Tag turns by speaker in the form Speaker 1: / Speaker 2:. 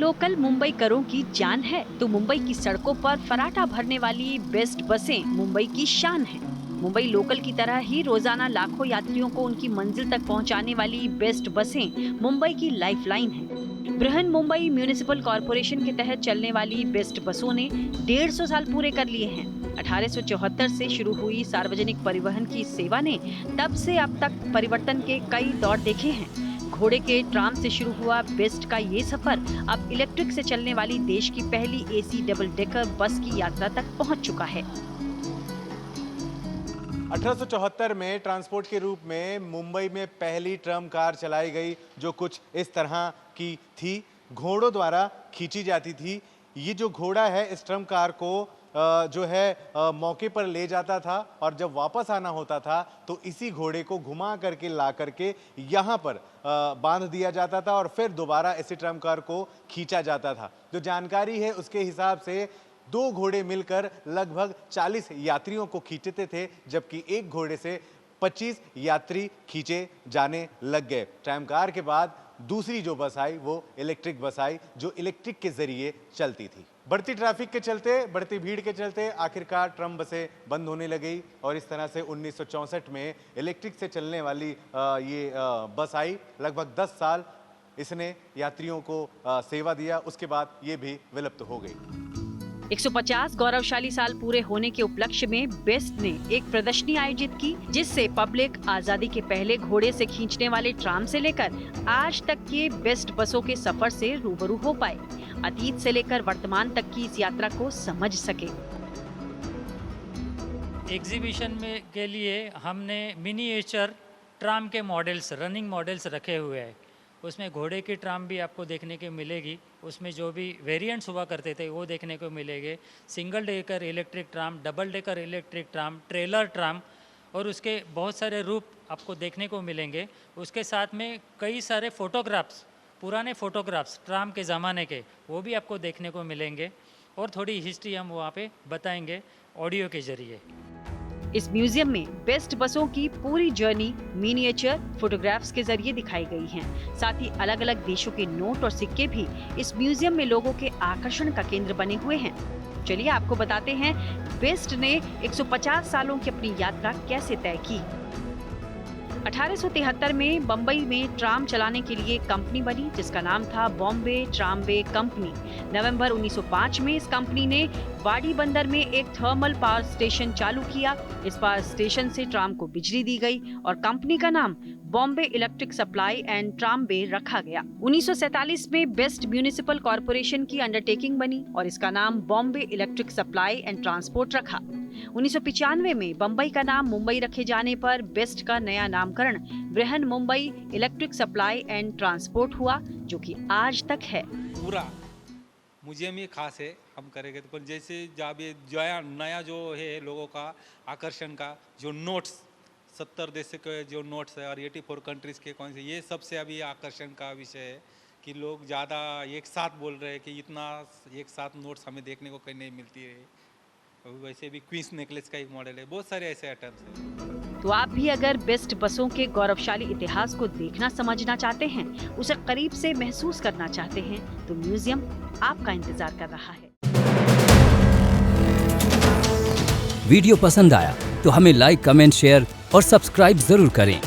Speaker 1: Local Mumbai करों की जान है तो मुंबई की सड़कों पर फराटा भरने वाली बेस्ट बसें मुंबई की शान हैं। मुंबई लोकल की तरह ही रोजाना लाखों यात्रियों को उनकी मंजिल तक पहुंचाने वाली बेस्ट बसें मुंबई की लाइफलाइन हैं। बृहन मुंबई म्यूनिसिपल कॉरपोरेशन के तहत चलने वाली बेस्ट बसों ने 150 साल पूरे कर लिए हैं। 1874 से शुरू हुई सार्वजनिक परिवहन की सेवा ने तब से अब तक परिवर्तन के कई दौर देखे हैं। घोड़े के ट्राम से शुरू हुआ बेस्ट का ये सफर अब इलेक्ट्रिक से चलने वाली देश की पहली एसी डबल डेकर बस की यात्रा तक पहुंच चुका है।
Speaker 2: 1874 में ट्रांसपोर्ट के रूप में मुंबई में पहली ट्रम कार चलाई गई, जो कुछ इस तरह की थी, घोड़ों द्वारा खींची जाती थी। ये जो घोड़ा है इस ट्रम कार को जो है मौके पर ले जाता था और जब वापस आना होता था तो इसी घोड़े को घुमा करके ला करके यहाँ पर बांध दिया जाता था और फिर दोबारा इसी ट्रम कार को खींचा जाता था। जो जानकारी है उसके हिसाब से 2 घोड़े मिलकर लगभग 40 यात्रियों को खींचते थे, जबकि एक घोड़े से 25 यात्री खींचे जाने लग गए। ट्रम कार के बाद दूसरी जो बस आई वो इलेक्ट्रिक बस आई, जो इलेक्ट्रिक के जरिए चलती थी। बढ़ती ट्रैफिक के चलते, बढ़ती भीड़ के चलते आखिरकार ट्रम बसें बंद होने लगी और इस तरह से 1964 में इलेक्ट्रिक से चलने वाली ये बस आई। लगभग 10 साल इसने यात्रियों को सेवा दिया, उसके बाद ये भी विलुप्त हो गई।
Speaker 1: 150 गौरवशाली साल पूरे होने के उपलक्ष्य में बेस्ट ने एक प्रदर्शनी आयोजित की, जिससे पब्लिक आजादी के पहले घोड़े से खींचने वाले ट्राम से लेकर आज तक के बेस्ट बसों के सफर से रूबरू हो पाए, अतीत से लेकर वर्तमान तक की इस यात्रा को समझ सके।
Speaker 3: एग्जीबिशन में के लिए हमने मिनिएचर ट्राम के मॉडल्स, रनिंग मॉडल्स रखे हुए हैं। उसमें घोड़े की ट्राम भी आपको देखने को मिलेगी, उसमें जो भी वेरिएंट्स हुआ करते थे वो देखने को मिलेंगे। Single decker electric tram, double decker electric tram, trailer tram और उसके बहुत सारे रूप आपको देखने को मिलेंगे। उसके साथ में कई सारे फोटोग्राफ्स, पुराने फोटोग्राफ्स ट्राम के ज़माने के, वो भी आपको देखने को मिलेंगे और थोड़ी हिस्ट्री हम वहाँ पे बताएंगे ऑडियो के जरिए।
Speaker 1: इस म्यूजियम में बेस्ट बसों की पूरी जर्नी मिनिएचर फोटोग्राफ्स के जरिए दिखाई गई हैं। साथ ही अलग अलग देशों के नोट और सिक्के भी इस म्यूजियम में लोगों के आकर्षण का केंद्र बने हुए हैं। चलिए आपको बताते हैं बेस्ट ने 150 सालों की अपनी यात्रा कैसे तय की। 1873 में बम्बई में ट्राम चलाने के लिए कंपनी बनी, जिसका नाम था बॉम्बे ट्रामवे कंपनी। नवंबर 1905 में इस कंपनी ने वाडी बंदर में एक थर्मल पावर स्टेशन चालू किया। इस पावर स्टेशन से ट्राम को बिजली दी गई और कंपनी का नाम Bombay electric supply and tramway रखा गया। 1947 में बेस्ट म्यूनिसिपल कॉरपोरेशन की अंडरटेकिंग बनी और इसका नाम Bombay electric supply and transport रखा। 1995 में बम्बई का नाम मुंबई रखे जाने पर बेस्ट का नया नामकरण Brihan Mumbai electric supply and transport हुआ, जो कि आज तक है।
Speaker 4: पूरा म्यूजियम ही खास है, हम करेंगे तो। पर जैसे जब ये नया जो है लोगों का आकर्षण का जो नोट्स, 70 देश के जो नोट्स है और 84 कंट्रीज़ के कौन से, ये सबसे अभी आकर्षण का विषय है कि लोग ज़्यादा एक साथ बोल रहे हैं कि इतना एक साथ नोट्स हमें देखने को कहीं नहीं मिलती है। वैसे भी क्वींस नेकलेस का एक मॉडल है, बहुत सारे ऐसे आइटम्स हैं।
Speaker 1: तो आप भी अगर बेस्ट बसों के गौरवशाली इतिहास को देखना समझना चाहते हैं, उसे करीब से महसूस करना चाहते हैं, तो म्यूजियम आपका इंतजार कर रहा है।
Speaker 5: वीडियो पसंद आया तो हमें लाइक, कमेंट, शेयर और सब्सक्राइब जरूर करें।